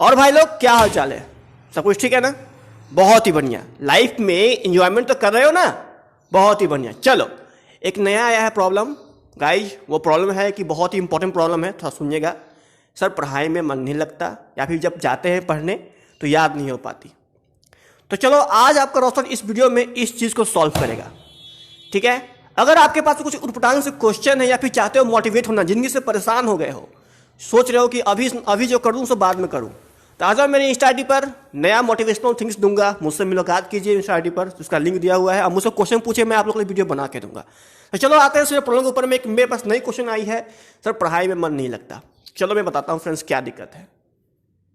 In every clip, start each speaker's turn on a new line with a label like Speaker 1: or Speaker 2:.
Speaker 1: और भाई लोग क्या हाल चाल है? सब कुछ ठीक है ना? बहुत ही बढ़िया। लाइफ में एंजॉयमेंट तो कर रहे हो ना? बहुत ही बढ़िया। चलो, एक नया आया है प्रॉब्लम गाइज। वो प्रॉब्लम है कि बहुत ही इंपॉर्टेंट प्रॉब्लम है, थोड़ा सुनिएगा। सर पढ़ाई में मन नहीं लगता, या फिर जब जाते हैं पढ़ने तो याद नहीं हो पाती। तो चलो आज आपका रोशन इस वीडियो में इस चीज़ को सॉल्व करेगा, ठीक है? अगर आपके पास कुछ उटपटांग से क्वेश्चन है, या फिर चाहते हो मोटिवेट होना, जिंदगी से परेशान हो गए हो, सोच रहे हो कि अभी जो करूँ सो बाद में करूँ, तो आज मेरे इंस्टा आईडी पर नया मोटिवेशनल थिंग्स दूंगा। मुझसे मुलाकात कीजिए इंस्टा आईडी पर, उसका लिंक दिया हुआ है। अब मुझसे क्वेश्चन पूछे, मैं आप लोगों को वीडियो बना के दूंगा। तो चलो आते हैं प्रॉब्लम के ऊपर में। मेरे पास नई क्वेश्चन आई है, सर पढ़ाई में मन नहीं लगता। चलो मैं बताता हूँ फ्रेंड्स क्या दिक्कत है।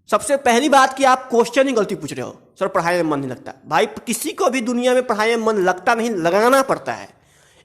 Speaker 1: सबसे पहली बात कि आप क्वेश्चन ही गलती पूछ रहे हो, सर पढ़ाई में मन नहीं लगता। भाई किसी को भी दुनिया में पढ़ाई में मन लगता नहीं, लगाना पड़ता है।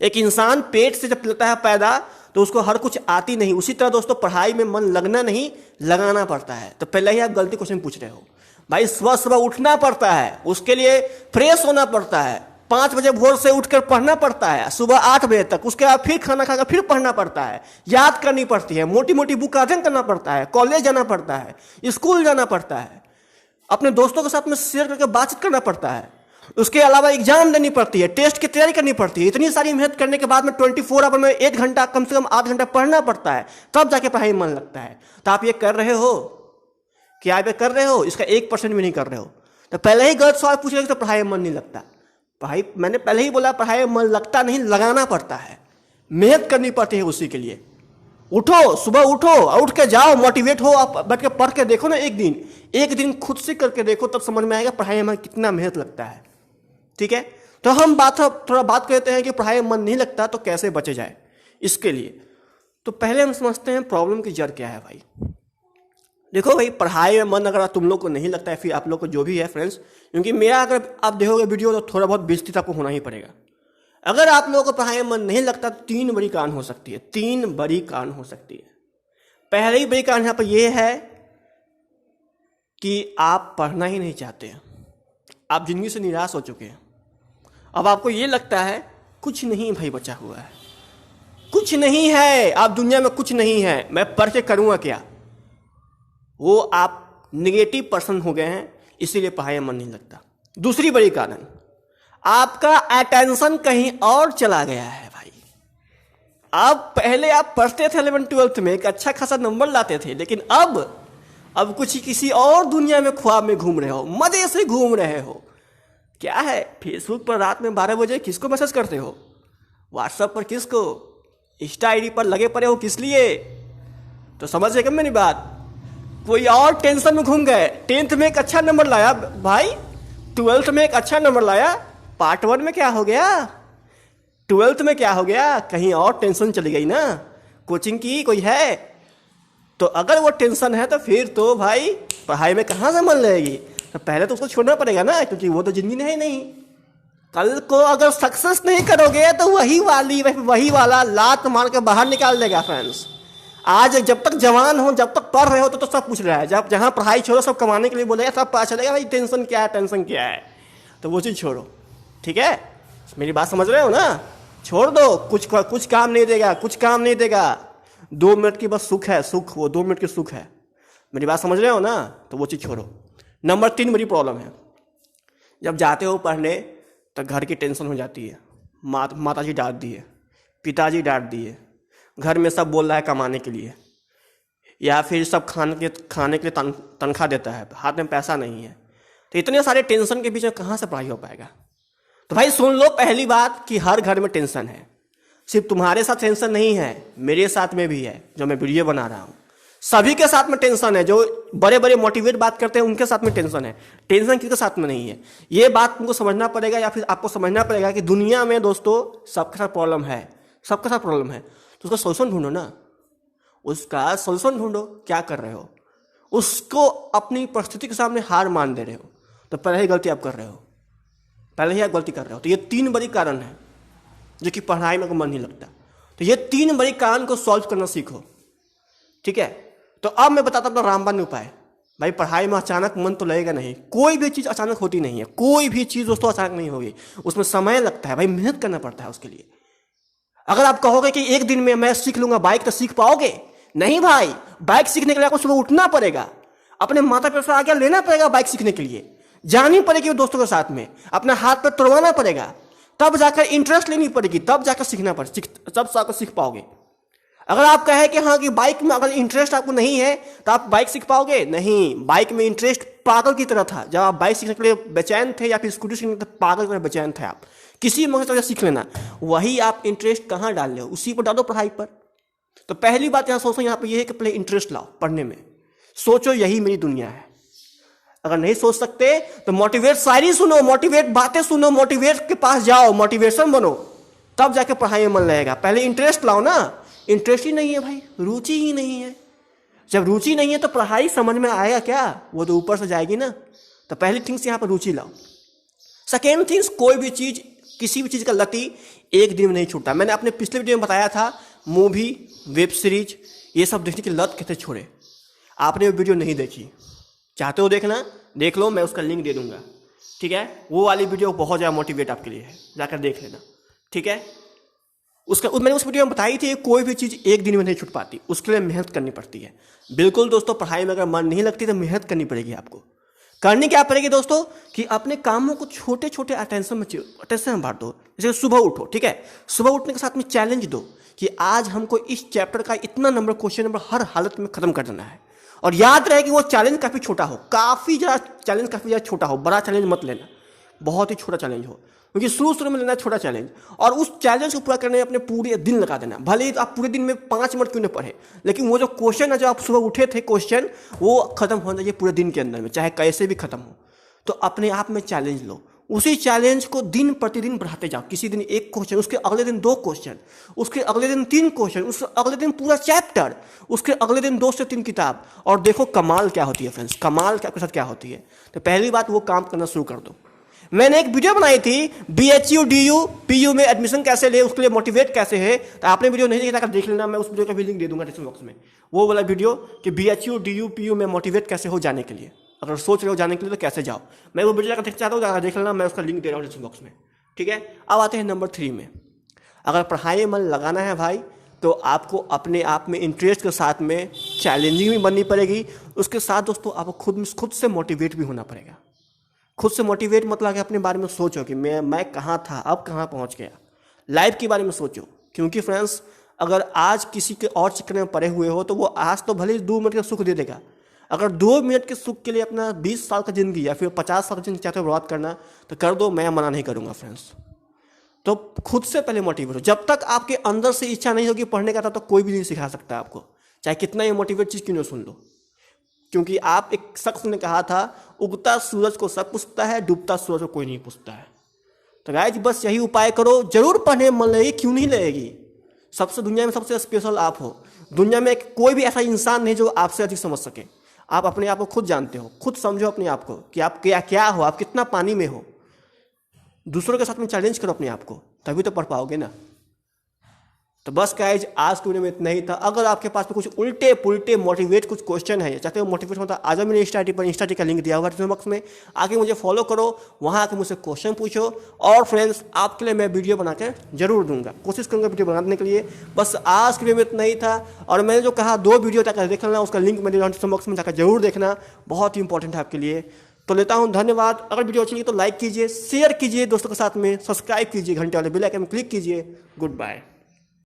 Speaker 1: एक इंसान पेट से जब लेता है पैदा तो उसको हर कुछ आती नहीं, उसी तरह दोस्तों पढ़ाई में मन लगना नहीं, लगाना पड़ता है। तो पहले ही आप गलती क्वेश्चन पूछ रहे हो। भाई सुबह सुबह उठना पड़ता है, उसके लिए फ्रेश होना पड़ता है, 5 बजे भोर से उठकर पढ़ना पड़ता है, सुबह 8 बजे तक। उसके बाद फिर खाना खाकर फिर पढ़ना पड़ता है, याद करनी पड़ती है, मोटी मोटी बुक अध्ययन करना पड़ता है, कॉलेज जाना पड़ता है, स्कूल जाना पड़ता है, अपने दोस्तों के साथ में शेयर करके बातचीत करना पड़ता है। उसके अलावा एग्जाम देनी पड़ती है, टेस्ट की तैयारी करनी पड़ती है। इतनी सारी मेहनत करने के बाद में 24 आवर में 1 घंटा कम से कम 8 घंटा पढ़ना पड़ता है, तब जाके पढ़ाई में मन लगता है। तो आप ये कर रहे हो? क्या आप ये कर रहे हो? इसका 1% भी नहीं कर रहे हो। तो पहले ही गलत सवाल पूछ रहे हो तो पढ़ाई में मन नहीं लगता। भाई मैंने पहले ही बोला, पढ़ाई में मन लगता नहीं, लगाना पड़ता है, मेहनत करनी पड़ती है उसी के लिए। उठो, सुबह उठो, उठ के जाओ, मोटिवेट हो, आप बैठ के पढ़ के देखो ना। एक दिन खुद से करके देखो, तब समझ में आएगा पढ़ाई में कितना मेहनत लगता है, ठीक है? तो हम थोड़ा बात करते हैं कि पढ़ाई में मन नहीं लगता तो कैसे बचे जाए इसके लिए। तो पहले हम समझते हैं प्रॉब्लम की जड़ क्या है। भाई देखो भाई, पढ़ाई में मन अगर तुम लोग को नहीं लगता है, फिर आप लोग को जो भी है फ्रेंड्स, क्योंकि मेरा अगर आप देखोगे वीडियो तो थोड़ा बहुत बेइज्जती तो आपको होना ही पड़ेगा। अगर आप लोगों को पढ़ाई में मन नहीं लगता तो 3 बड़ी कारण हो सकती है। 3 बड़ी कारण हो सकती है। पहले ही बड़ी कारण यहाँ पर यह है कि आप पढ़ना ही नहीं चाहते हैं, आप जिंदगी से निराश हो चुके हैं। अब आपको ये लगता है कुछ नहीं भाई बचा हुआ है, कुछ नहीं है, आप दुनिया में कुछ नहीं है, मैं पढ़ के करूँगा क्या? वो आप नेगेटिव पर्सन हो गए हैं, इसीलिए पढ़ाई में मन नहीं लगता। दूसरी बड़ी कारण, आपका अटेंशन कहीं और चला गया है। भाई अब पहले आप पढ़ते थे 11th 12th में, एक अच्छा खासा नंबर लाते थे, लेकिन अब कुछ किसी और दुनिया में ख्वाब में घूम रहे हो, मजे से घूम रहे हो। क्या है, फेसबुक पर रात में 12 बजे किसको मैसेज करते हो, व्हाट्सएप पर किसको, इंस्टा आईडी पर लगे पड़े हो किस लिए? तो समझ गए मेरी बात? कोई और टेंशन में घूम गए। 10th में एक अच्छा नंबर लाया भाई, 12th में एक अच्छा नंबर लाया, पार्ट 1 में क्या हो गया, 12th में क्या हो गया? कहीं और टेंशन चली गई ना, कोचिंग की कोई है। तो अगर वो टेंशन है तो फिर तो भाई पढ़ाई में कहाँ से मन लगेगी? तो पहले तो उसको छोड़ना पड़ेगा ना, क्योंकि वो तो जिंदगी है ही नहीं। कल को अगर सक्सेस नहीं करोगे तो वही वाला लात मार के बाहर निकाल देगा फ्रेंड्स। आज जब तक जवान हो, जब तक पढ़ रहे हो तो सब पूछ रहा है, जब जहाँ पढ़ाई छोड़ो सब कमाने के लिए बोलेगा, सब पता चलेगा भाई टेंशन क्या है, टेंशन क्या है। तो वो चीज़ छोड़ो, ठीक है? मेरी बात समझ रहे हो ना? छोड़ दो, कुछ काम नहीं देगा, कुछ काम नहीं देगा। 2 मिनट की बस सुख है, सुख, वो 2 मिनट की सुख है। मेरी बात समझ रहे हो ना? तो वो चीज़ छोड़ो। नंबर 3 बड़ी प्रॉब्लम है, जब जाते हो पढ़ने तो घर की टेंशन हो जाती है। माता जी डांट दिए, पिताजी डांट दिए, घर में सब बोल रहा है कमाने के लिए, या फिर सब खाने के लिए तनख्वाह देता है, हाथ में पैसा नहीं है। तो इतने सारे टेंशन के बीच में कहाँ से पढ़ाई हो पाएगा? तो भाई सुन लो, पहली बात कि हर घर में टेंशन है। सिर्फ तुम्हारे साथ टेंशन नहीं है, मेरे साथ में भी है, जो मैं वीडियो बना रहा हूँ। सभी के साथ में टेंशन है। जो बड़े बड़े मोटिवेट बात करते हैं उनके साथ में टेंशन है। टेंशन किसके साथ में नहीं है? ये बात तुमको समझना पड़ेगा, या फिर आपको समझना पड़ेगा कि दुनिया में दोस्तों सबके साथ प्रॉब्लम है, सबके साथ प्रॉब्लम है। तो उसका सोल्यूशन ढूंढो ना, उसका सोल्यूशन ढूंढो। क्या कर रहे हो? उसको अपनी परिस्थिति के सामने हार मान दे रहे हो, तो पहले ही गलती आप कर रहे हो, पहले ही आप गलती कर रहे हो। तो ये 3 बड़ी कारण है जो कि पढ़ाई में मन नहीं लगता। तो ये 3 बड़ी कारण को सॉल्व करना सीखो, ठीक है? तो अब मैं बताता हूँ अपना रामबाण उपाय। भाई पढ़ाई में अचानक मन तो लगेगा नहीं, कोई भी चीज़ अचानक होती नहीं है, कोई भी चीज़ दोस्तों अचानक नहीं होगी, उसमें समय लगता है भाई, मेहनत करना पड़ता है उसके लिए। अगर आप कहोगे कि एक दिन में मैं सीख लूंगा बाइक, तो सीख पाओगे? नहीं भाई, बाइक सीखने के लिए आपको सुबह उठना पड़ेगा, अपने माता पिता से आज्ञा लेना पड़ेगा बाइक सीखने के लिए, जानी पड़ेगी दोस्तों के साथ में, अपना हाथ पर तोड़वाना पड़ेगा, तब जाकर इंटरेस्ट लेनी पड़ेगी, तब जाकर सीखना पड़ेगा, तब जाकर सीख पाओगे। अगर आप कहें कि हाँ कि बाइक में अगर इंटरेस्ट आपको नहीं है तो आप बाइक सीख पाओगे? नहीं, बाइक में इंटरेस्ट पागल की तरह था। जब आप बाइक सीखने के लिए बेचैन थे या फिर स्कूटी सीखने के लिए पागल की तरह बेचैन थे, आप किसी मकसद से सीख लेना, वही आप इंटरेस्ट कहाँ डाल रहे हो? उसी पर डालो, पढ़ाई पर। तो पहली बात यहाँ सोचो, यहाँ पर यह है कि पहले इंटरेस्ट लाओ पढ़ने में, सोचो यही मेरी दुनिया है। अगर नहीं सोच सकते तो मोटिवेट शायरी सुनो, मोटिवेट बातें सुनो, मोटिवेट के पास जाओ, मोटिवेशन बनो, तब जाके पढ़ाई में मन लगेगा। पहले इंटरेस्ट लाओ ना। इंटरेस्ट ही नहीं है भाई, रुचि ही नहीं है। जब रुचि नहीं है तो पढ़ाई समझ में आएगा क्या? वो तो ऊपर से जाएगी ना। तो पहली थिंग्स यहाँ पर रुचि लाओ। सेकेंड थिंग्स, कोई भी चीज, किसी भी चीज का लती एक दिन में नहीं छूटता। मैंने अपने पिछले वीडियो में बताया था, मूवी, वेब सीरीज, ये सब देखने की लत कैसे छोड़े। आपने वो वीडियो नहीं देखी, चाहते हो देखना, देख लो, मैं उसका लिंक दे दूंगा, ठीक है? वो वाली वीडियो बहुत ज़्यादा मोटिवेट आपके लिए है, जाकर देख लेना, ठीक है? मैंने उस वीडियो में बताई थी, कोई भी चीज़ एक दिन में नहीं छूट पाती, उसके लिए मेहनत करनी पड़ती है। बिल्कुल दोस्तों, पढ़ाई में अगर मन नहीं लगती तो मेहनत करनी पड़ेगी आपको। करनी क्या पड़ेगी दोस्तों कि अपने कामों को छोटे छोटे अटेंशन में बांट दो। जैसे सुबह उठो, ठीक है? सुबह उठने के साथ में चैलेंज दो कि आज हमको इस चैप्टर का इतना नंबर, क्वेश्चन नंबर हर हालत में खत्म कर देना है। और याद रहे कि वो चैलेंज काफ़ी छोटा हो, काफ़ी ज़्यादा छोटा हो, बड़ा चैलेंज मत लेना, बहुत ही छोटा चैलेंज हो, क्योंकि शुरू में लेना छोटा चैलेंज। और उस चैलेंज को पूरा करने में अपने पूरे दिन लगा देना। भले ही आप पूरे दिन में 5 मिनट क्यों न पढ़े, लेकिन वो जो क्वेश्चन है, जो आप सुबह उठे थे क्वेश्चन, वो खत्म होना चाहिए पूरे दिन के अंदर में, चाहे कैसे भी खत्म हो। तो अपने आप में चैलेंज लो, उसी चैलेंज को दिन प्रतिदिन बढ़ाते जाओ। किसी दिन 1 क्वेश्चन, उसके अगले दिन 2 क्वेश्चन, उसके अगले दिन 3 क्वेश्चन, उसके अगले दिन पूरा चैप्टर, उसके अगले दिन 2 से 3 किताब। और देखो कमाल क्या होती है फ्रेंड्स, कमाल आपके साथ क्या होती है। तो पहली बात, वो काम करना शुरू कर दो। मैंने एक वीडियो बनाई थी, BHU DU PU में एडमिशन कैसे ले, उसके लिए मोटिवेट कैसे है। तो आपने वीडियो नहीं देखा, देख लेना, मैं उस वीडियो का भी लिंक दे दूंगा डिस्क्रिप्शन बॉक्स में। वो वाला वीडियो कि BHU DU PU में मोटिवेट कैसे हो जाने के लिए, अगर सोच रहे हो जाने के लिए तो कैसे जाओ, मैं वो वीडियो देखना चाहता हूँ, देख लेना, मैं उसका लिंक दे रहा हूँ डिस्क्रिप्शन बॉक्स में, ठीक है? अब आते हैं नंबर 3 में। अगर पढ़ाई में मन लगाना है भाई, तो आपको अपने आप में इंटरेस्ट के साथ में चैलेंजिंग भी बननी पड़ेगी। उसके साथ दोस्तों आपको खुद से मोटिवेट भी होना पड़ेगा। खुद से मोटिवेट मतलब कि अपने बारे में सोचो कि मैं कहाँ था, अब कहाँ पहुँच गया। लाइफ के बारे में सोचो, क्योंकि फ्रेंड्स अगर आज किसी के और चक्कर में पड़े हुए हो तो वो आज तो भले ही 2 मिनट का सुख दे देगा। अगर 2 मिनट के सुख के लिए अपना 20 साल का जिंदगी या फिर 50 साल की जिंदगी चाहते हो बर्बाद करना, तो कर दो, मैं मना नहीं करूँगा फ्रेंड्स। तो खुद से पहले मोटिवेट हो। जब तक आपके अंदर से इच्छा नहीं होगी पढ़ने का, तब तक कोई भी नहीं सिखा सकता आपको, चाहे कितना ही मोटिवेट चीज़ क्यों ना सुन लो। क्योंकि आप, एक शख्स ने कहा था, उगता सूरज को सब पूछता है, डूबता सूरज को कोई नहीं पूछता है। तो गाइस बस यही उपाय करो, जरूर पढ़ने में मन लगेगी, क्यों नहीं लगेगी। सबसे दुनिया में सबसे स्पेशल आप हो। दुनिया में कोई भी ऐसा इंसान नहीं जो आपसे अधिक समझ सके। आप अपने आप को खुद जानते हो, खुद समझो अपने आप को कि आप क्या हो, आप कितना पानी में हो। दूसरों के साथ में चैलेंज करो अपने आप को, तभी तो पढ़ पाओगे ना। तो बस गाइज आज के वीडियो में इतना ही था। अगर आपके पास में कुछ उल्टे पुल्टे मोटिवेट कुछ क्वेश्चन है, चाहते हो मोटिवेट होता, आ जाओ मेरे इंस्टा का लिंक दिया हुआ है बॉक्स में, आके मुझे फॉलो करो, वहाँ आके मुझसे क्वेश्चन पूछो। और फ्रेंड्स आपके लिए मैं वीडियो बनाकर जरूर दूंगा, कोशिश करूँगा वीडियो बनाने के लिए। बस आज के वीडियो में इतना ही था। और मैंने जो कहा 2 वीडियो जाकर देख लेना, उसका लिंक मेरे डिस्क्रिप्शन बॉक्स में जाकर जरूर देखना, बहुत ही इंपॉर्टेंट है आपके लिए। तो लेता हूं, धन्यवाद। अगर वीडियो अच्छी लगी तो लाइक कीजिए, शेयर कीजिए दोस्तों के साथ में, सब्सक्राइब कीजिए, घंटे वाले बेल आइकन में क्लिक कीजिए। Good bye.